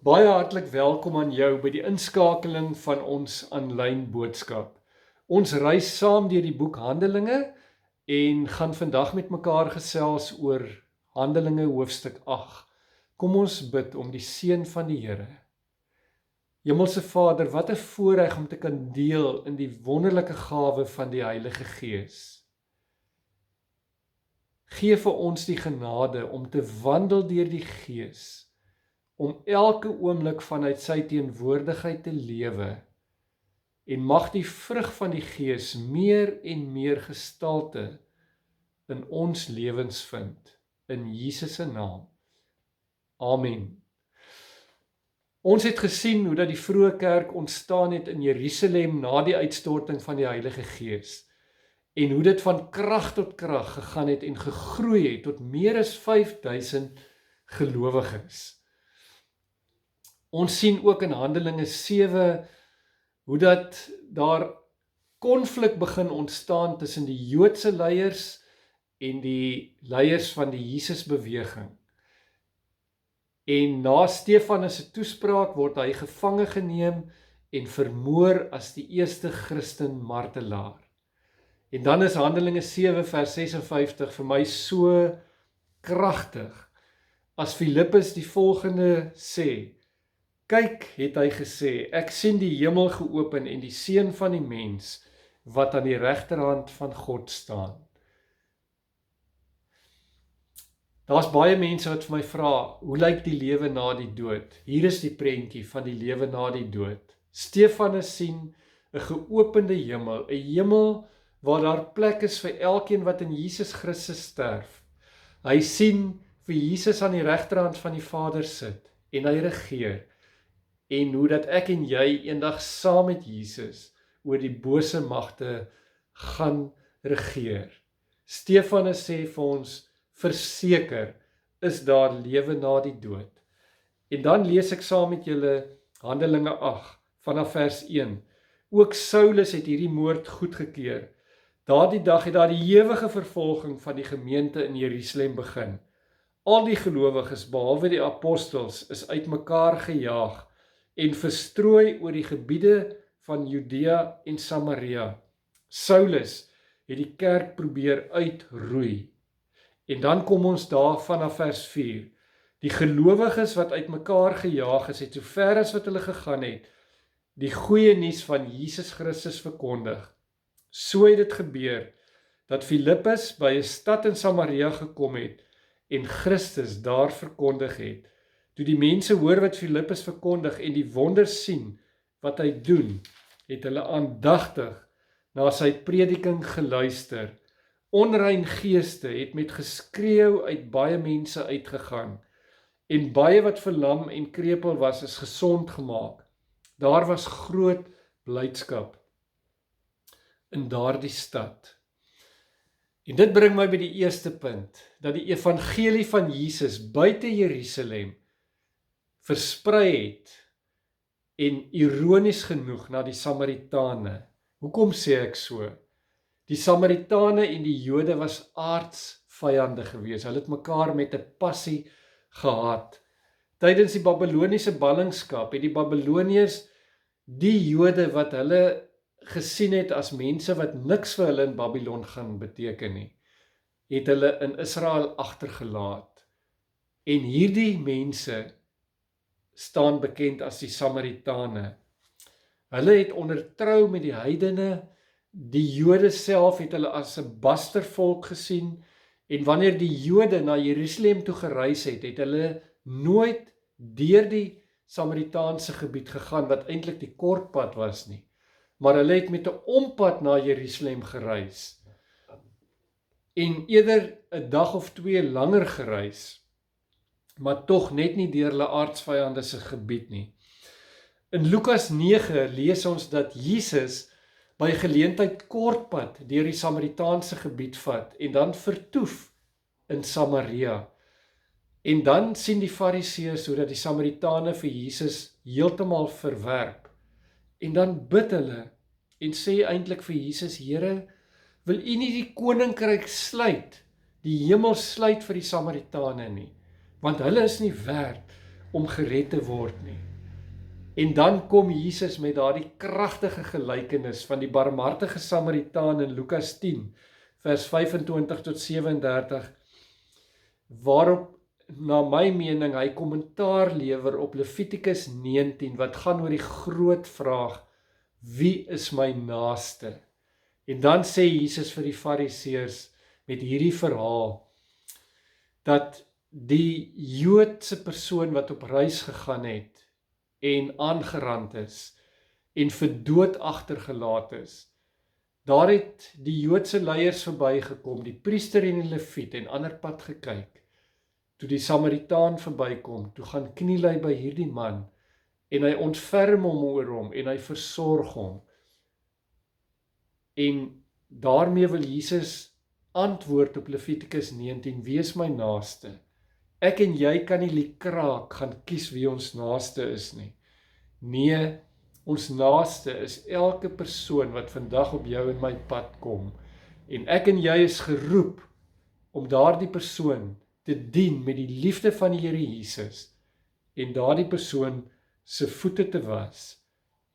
Baie hartlik welkom aan jou by die inskakeling van ons aanlyn boodskap. Ons reis saam deur die boek Handelinge en gaan vandag met mekaar gesels oor Handelinge hoofstuk 8. Kom ons bid om die seën van die Here. Hemelse Vader, wat 'n voorreg om te kan deel in die wonderlike gawe van die Heilige Gees. Gee vir ons die genade om te wandel deur die Gees, om elke oomblik vanuit sy teenwoordigheid te lewe, en mag die vrug van die Gees meer en meer gestalte in ons lewens vind, in Jesus se naam. Amen. Ons het gesien hoe dat die vroeë kerk ontstaan het in Jerusalem na die uitstorting van die Heilige Gees, en hoe dit van krag tot krag gegaan het en gegroei het tot meer as 5000 gelowiges. Ons sien ook in Handelinge 7 hoe dat daar konflik begin ontstaan tussen die Joodse leiers en die leiers van die Jesusbeweging. En na Stefanus se toespraak word hy gevange geneem en vermoor as die eerste Christen martelaar. En dan is Handelinge 7 vers 56 vir my so kragtig, as Filippus die volgende sê: Kyk, het hy gesê, ek sien die hemel geopen en die seun van die mens wat aan die regterhand van God staan. Daar's baie mense wat vir my vra, hoe lyk die lewe na die dood? Hier is die prentjie van die lewe na die dood. Stefanus sien 'n geopende hemel, 'n hemel waar daar plek is vir elkeen wat in Jesus Christus sterf. Hy sien vir Jesus aan die regterhand van die Vader sit en hy regeer. En hoe dat ek en jy eendag saam met Jesus oor die bose magte gaan regeer. Stefanus sê vir ons, verseker is daar lewe na die dood. En dan lees ek saam met julle Handelinge 8 vanaf vers 1. Ook Saulus het hierdie moord goedgekeur. Daardie dag het daar die ewige vervolging van die gemeente in Jerusalem begin. Al die gelowiges behalwe die apostels is uitmekaar gejaag en verstrooi oor die gebiede van Judea en Samaria. Saulus het die kerk probeer uitroei. En dan kom ons daar vanaf vers 4. Die gelowiges wat uitmekaar gejaag is, het so ver as wat hulle gegaan het, die goeie nuus van Jesus Christus verkondig. So het dit gebeur, dat Filippus by 'n stad in Samaria gekom het, en Christus daar verkondig het. Toe die mense hoor wat Filippus verkondig en die wonders sien wat hy doen, het hulle aandagtig na sy prediking geluister. Onrein geeste het met geskreeu uit baie mense uitgegaan, en baie wat verlam en krepeel was, is gesond gemaak. Daar was groot blydskap in daardie stad. En dit bring my by die eerste punt, dat die evangelie van Jesus buite Jerusalem versprei het, en ironies genoeg na die Samaritane. Hoekom sê ek so? Die Samaritane en die Jode was aardsvyande gewees. Hulle het mekaar met 'n passie gehaat. Tydens die Babiloniese ballingskap het die Babiloniërs die Jode wat hulle gesien het as mense wat niks vir hulle in Babylon gaan beteken nie, het hulle in Israel agtergelaat. En hierdie mense staan bekend as die Samaritane. Hulle het ondertrou met die heidene. Die Jode self het hulle as 'n bastervolk gesien, en wanneer die Jode na Jerusalem toe gereis het, het hulle nooit deur die Samaritaanse gebied gegaan, wat eintlik die kortpad was nie, maar hulle het met 'n ompad na Jerusalem gereis, en eerder 'n dag of 2 langer gereis, maar tog net nie deur hulle aardsvyande se gebied nie. In Lukas 9 lees ons dat Jesus by geleentheid kortpad deur die Samaritaanse gebied vat en dan vertoef in Samaria. En dan sien die Fariseërs hoe dat die Samaritane vir Jesus heeltemal verwerp. En dan bid hulle en sê eintlik vir Jesus: Here, wil U nie die koninkryk sluit, die hemel sluit vir die Samaritane nie, want hulle is nie werd om gered te word nie. En dan kom Jesus met daardie kragtige gelykenis van die barmhartige Samaritaan in Lukas 10, vers 25 tot 37, waarop na my mening hy kommentaar lewer op Levitikus 19, wat gaan oor die groot vraag, wie is my naaste? En dan sê Jesus vir die Fariseërs met hierdie verhaal, dat die Joodse persoon wat op reis gegaan het, en aangerand is, en vir dood agtergelaat is, daar het die Joodse leiers verbygekom, die priester en die leviet, en ander pad gekyk. Toe die Samaritaan verbykom, toe gaan kniel hy by hierdie man, en hy ontferm hom oor hom, en hy versorg hom. En daarmee wil Jesus antwoord op Levitikus 19, wie is my naaste? Ek en jy kan nie liekraak gaan kies wie ons naaste is nie. Nee, ons naaste is elke persoon wat vandag op jou en my pad kom. En ek en jy is geroep om daardie persoon te dien met die liefde van die Here Jesus en daardie persoon se voete te was.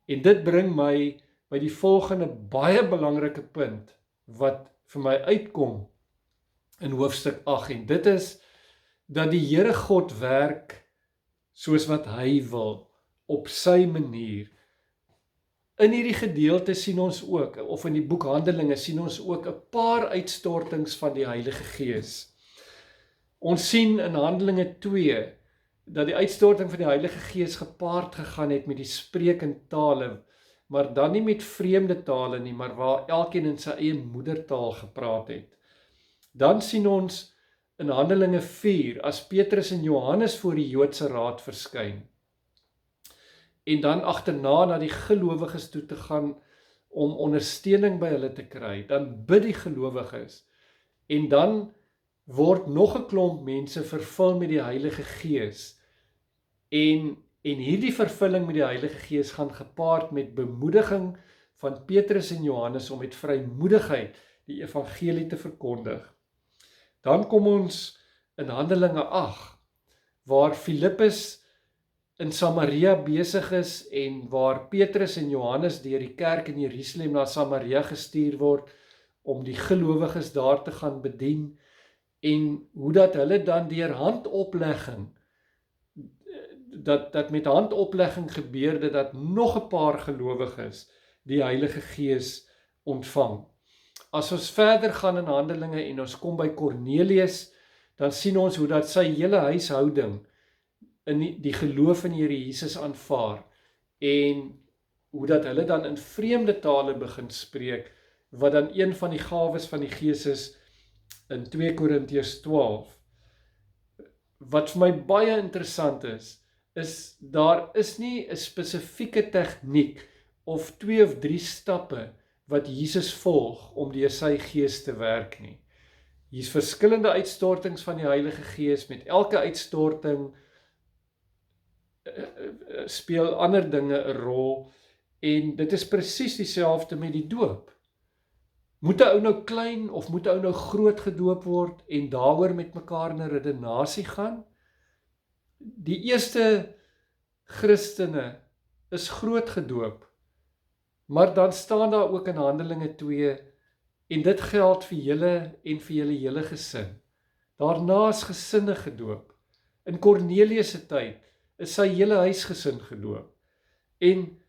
En dit bring my by die volgende baie belangrike punt wat vir my uitkom in hoofstuk 8, en dit is dat die Here God werk soos wat hy wil, op sy manier. In hierdie gedeelte sien ons ook, of in die boek Handelinge sien ons ook 'n paar uitstortings van die Heilige Gees. Ons sien in Handelinge 2 dat die uitstorting van die Heilige Gees gepaard gegaan het met die spreek in tale, maar dan nie met vreemde tale nie, maar waar elkeen in sy eie moedertaal gepraat het. Dan sien ons in Handelinge 4, as Petrus en Johannes voor die Joodse raad verskyn, en dan agterna na die gelowiges toe te gaan om ondersteuning by hulle te kry, dan bid die gelowiges, en dan word nog 'n klomp mense vervul met die Heilige Gees, en hierdie vervulling met die Heilige Gees gaan gepaard met bemoediging van Petrus en Johannes om met vrymoedigheid die evangelie te verkondig. Dan kom ons in Handelinge 8, waar Filippus in Samaria besig is, en waar Petrus en Johannes deur die kerk in Jerusalem na Samaria gestuur word, om die gelowiges daar te gaan bedien, en hoe dat hulle dan deur handoplegging, dat met handoplegging gebeurde, dat nog 'n paar gelowiges die Heilige Gees ontvang. As ons verder gaan in Handelinge en ons kom by Kornelius, dan sien ons hoe dat sy hele huishouding in die geloof in die Here Jesus aanvaar, en hoe dat hulle dan in vreemde tale begin spreek, wat dan een van die gawes van die Gees is in 2 Korintiërs 12. Wat vir my baie interessant is daar is nie 'n spesifieke tegniek of 2 of 3 stappe wat Jesus volg om deur sy Gees te werk nie. Hier's verskillende uitstortings van die Heilige Gees, met elke uitstorting speel ander dinge 'n rol, en dit is presies dieselfde met die doop. Moet 'n ou nou klein of moet 'n ou nou groot gedoop word en daaroor met mekaar in 'n redenasie gaan? Die eerste Christene is groot gedoop, maar dan staan daar ook in Handelinge 2, en dit geld vir julle en vir julle hele gesin. Daarna is gesinne gedoop. In Kornelius se tyd is sy hele huisgesin gedoop. En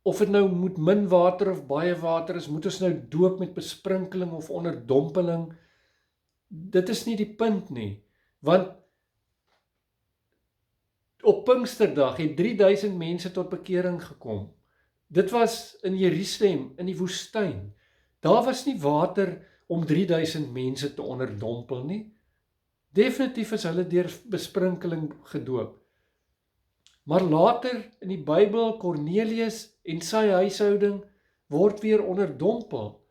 of dit nou moet min water of baie water is, moet ons nou doop met besprinkeling of onderdompeling, dit is nie die punt nie, want op Pinksterdag het 3000 mense tot bekering gekom. Dit was in Jerusalem, in die woestyn. Daar was nie water om 3000 mense te onderdompel nie. Definitief is hulle deur besprinkeling gedoop. Maar later in die Bybel, Kornelius en sy huishouding word weer onderdompel.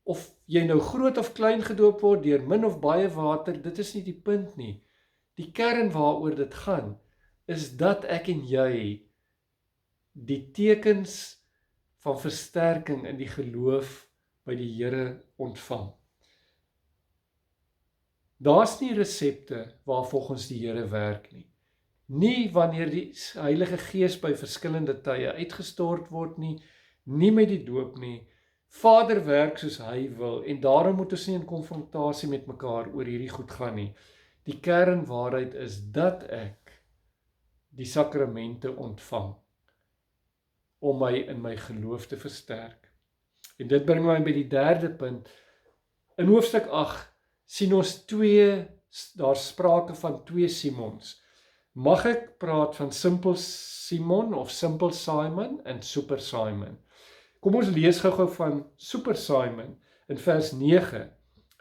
Of jy nou groot of klein gedoop word deur min of baie water, dit is nie die punt nie. Die kern waaroor dit gaan, is dat ek en jy die tekens van versterking in die geloof by die Here ontvang. Daar's nie resepte waar volgens die Here werk nie. Nie wanneer die Heilige Gees by verskillende tye uitgestort word nie, nie met die doop nie. Vader werk soos hy wil en daarom moet ons nie in konfrontasie met mekaar oor hierdie goed gaan nie. Die kernwaarheid is dat ek die sakramente ontvang om my in my geloof te versterk. En dit bring my by die derde punt. In hoofstuk 8 sien ons daar sprake van twee Simons. Mag ek praat van Simple Simon of Simple Simon en Super Simon? Kom ons lees gou-gou van Super Simon in vers 9.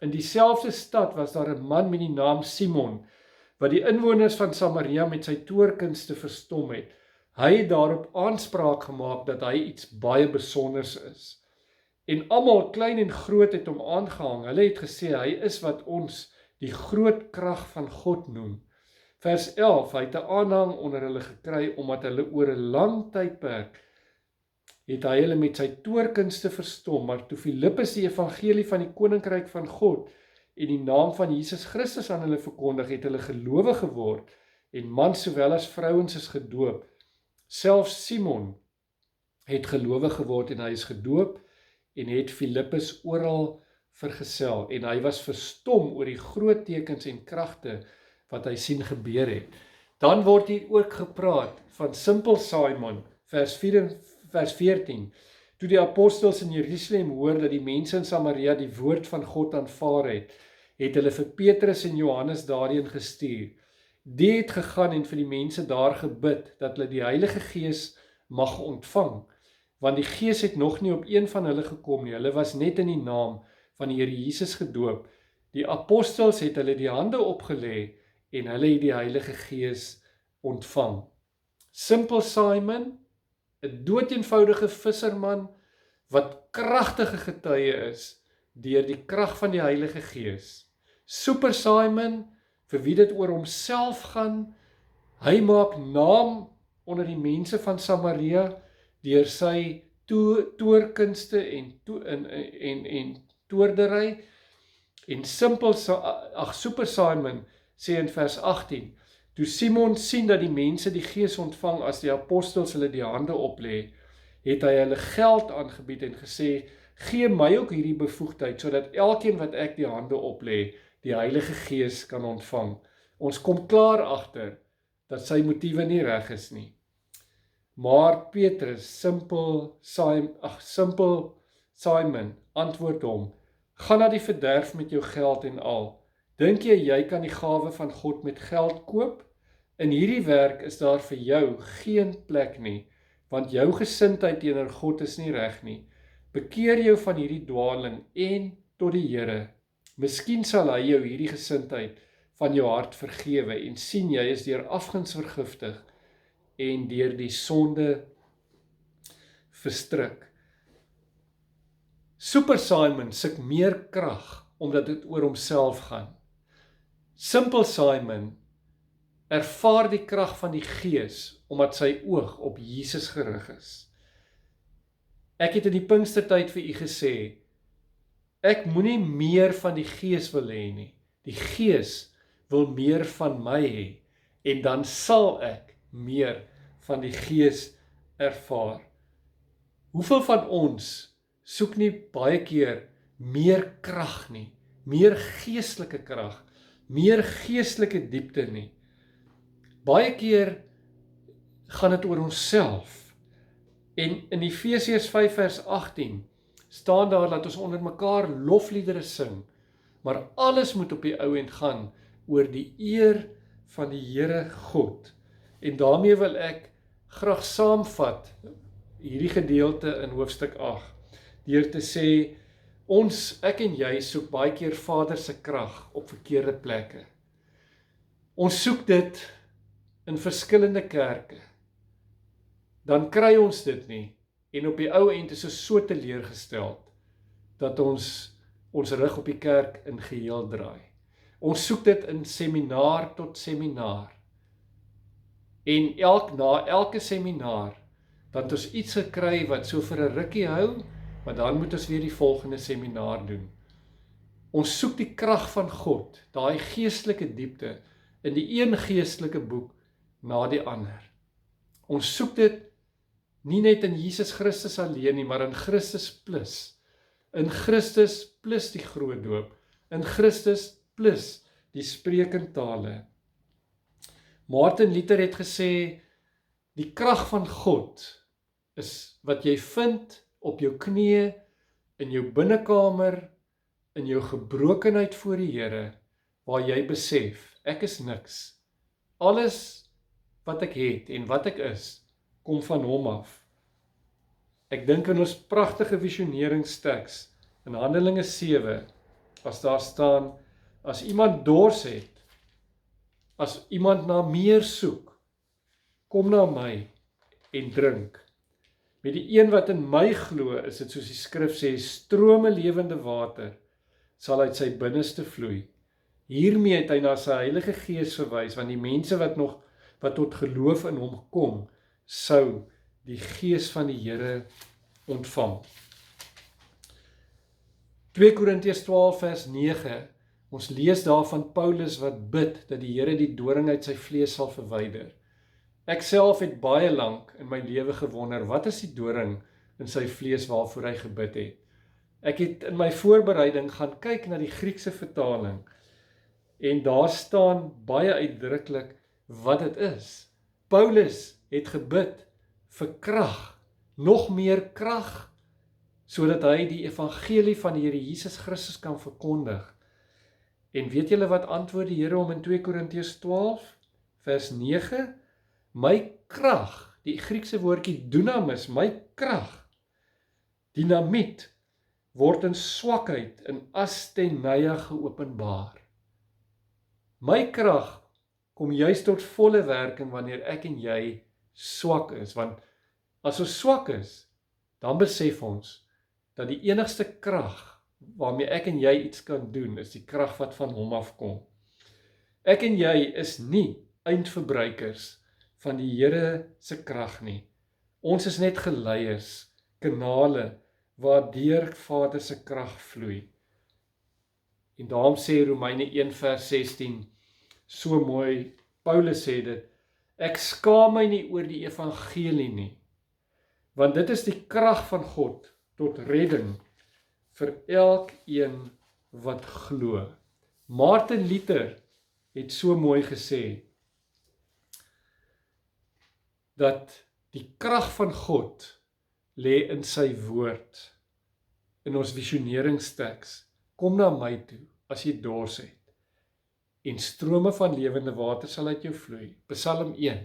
In dieselfde stad was daar 'n man met die naam Simon, wat die inwoners van Samaria met sy toorkunste verstom het. Hy het daarop aanspraak gemaak dat hy iets baie besonders is. En almal, klein en groot, het hom aangehang. Hulle het gesê, hy is wat ons die groot krag van God noem. Vers 11, hy het 'n aanhang onder hulle gekry, omdat hulle oor 'n lang tydperk het hy hulle met sy toorkunste verstom, maar toe Filippus die evangelie van die koninkryk van God en die naam van Jesus Christus aan hulle verkondig, het hulle gelowig geword, en mans sowel as vrouens is gedoop. Selfs Simon het gelowig geword en hy is gedoop, en het Filippus oral vergesel, en hy was verstom oor die groot tekens en kragte wat hy sien gebeur het. Dan word hier ook gepraat van Simple Simon, vers 14. Toe die apostels in Jerusalem hoor dat die mense in Samaria die woord van God aanvaar het, het hulle vir Petrus en Johannes daarheen gestuur. Die het gegaan en vir die mense daar gebid, dat hulle die Heilige Gees mag ontvang, want die Gees het nog nie op een van hulle gekom nie, hulle was net in die naam van die Here Jesus gedoop. Die apostels het hulle die hande opgelê, en hulle het die Heilige Gees ontvang. Simple Simon, 'n doeteenvoudige visserman, wat kragtige getuie is, deur die krag van die Heilige Gees. Super Simon, vir wie dit oor homself gaan, hy maak naam onder die mense van Samaria, deur sy toorkunste en toordery, en Super Simon sê in vers 18, toe Simon sien dat die mense die Gees ontvang as die apostels hulle die hande oplê, het hy hulle geld aangebied en gesê, gee my ook hierdie bevoegdheid, sodat elkeen wat ek die hande oplê, die Heilige Gees kan ontvang. Ons kom klaar agter dat sy motiewe nie reg is nie. Maar Petrus, Simple Simon, antwoord hom, gaan na die verderf met jou geld en al. Dink jy kan die gawe van God met geld koop? In hierdie werk is daar vir jou geen plek nie, want jou gesindheid teenoor God is nie reg nie. Bekeer jou van hierdie dwaling en tot die Here. Miskien sal hy jou hierdie gesindheid van jou hart vergewe en sien jy is deur afguns vergiftig en deur die sonde verstrik. Super Simon suk meer krag omdat dit oor homself gaan. Simple Simon ervaar die krag van die Gees omdat sy oog op Jesus gerig is. Ek het in die Pinkstertyd vir u gesê, ek moenie meer van die Gees wil hê nie. Die Gees wil meer van my hê en dan sal ek meer van die Gees ervaar. Hoeveel van ons soek nie baie keer meer krag nie, meer geestelike krag, meer geestelike diepte nie. Baie keer gaan dit oor onsself. En in Efesiërs 5 vers 18 staan daar dat ons onder mekaar lofliedere sing, maar alles moet op die ou end gaan oor die eer van die Here God. En daarmee wil ek graag saamvat hierdie gedeelte in hoofstuk 8, deur te sê, ek en jy soek baie keer Vader se krag op verkeerde plekke. Ons soek dit in verskillende kerke. Dan kry ons dit nie, en op die ou end is ons so teleurgesteld, dat ons rug op die kerk in geheel draai. Ons soek dit in seminaar tot seminaar. En na elke seminaar, dan het ons iets gekry wat so vir 'n rukkie hou, maar dan moet ons weer die volgende seminaar doen. Ons soek die krag van God, daai geestelike diepte, in die een geestelike boek na die ander. Ons soek dit nie net in Jesus Christus alleen nie, maar in Christus plus. In Christus plus die groot doop. In Christus plus die spreek in tale. Martin Luther het gesê, die krag van God is wat jy vind op jou knieë, in jou binnekamer, in jou gebrokenheid voor die Here, waar jy besef, ek is niks. Alles wat ek het en wat ek is, kom van hom af. Ek dink in ons pragtige visioneringsteks in Handelinge 7, as daar staan, as iemand dors het, as iemand na meer soek, kom na my en drink. Met die een wat in my glo, is dit soos die skrif sê, strome lewende water sal uit sy binneste vloei. Hiermee het hy na sy Heilige Gees verwys, want die mense wat tot geloof in hom kom, sou die Gees van die Here ontvang. 2 Korintiërs 12 vers 9, ons lees daarvan Paulus wat bid, dat die Here die doring uit sy vlees sal verwyder. Ek self het baie lank in my lewe gewonder, wat is die doring in sy vlees waarvoor hy gebid het? Ek het in my voorbereiding gaan kyk na die Griekse vertaling, en daar staan baie uitdruklik wat dit is. Paulus het gebid vir krag, nog meer krag, sodat hy die evangelie van die Here Jesus Christus kan verkondig. En weet julle wat antwoord die Here om in 2 Korintiërs 12 vers 9? My krag, die Griekse woordjie dunamis, my krag, dinamiet, word in swakheid, in astheneia geopenbaar. My krag kom juist tot volle werking wanneer ek en jy swak is, want as ons swak is, dan besef ons dat die enigste krag waarmee ek en jy iets kan doen, is die krag wat van hom afkom. Ek en jy is nie eindverbruikers van die Here se krag nie. Ons is net geleiers, kanale, waardeur Vader se krag vloei. En daarom sê Romeine 1 vers 16, so mooi, Paulus sê dit, ek skaam my nie oor die evangelie nie, want dit is die krag van God tot redding vir elkeen wat glo. Martin Luther het so mooi gesê, dat die krag van God lê in sy woord, in ons visioneringsteks, kom na my toe, as jy dors het, en strome van lewende water sal uit jou vloei. Psalm 1,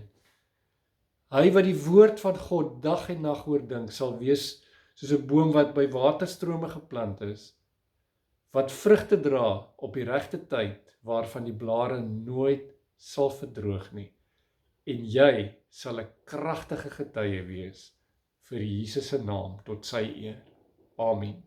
hy wat die woord van God dag en nag oordink, sal wees soos 'n boom wat by waterstrome geplant is, wat vrugte dra op die regte tyd, waarvan die blare nooit sal verdroog nie. En jy sal 'n kragtige getuie wees vir Jesus se naam tot sy eer. Amen.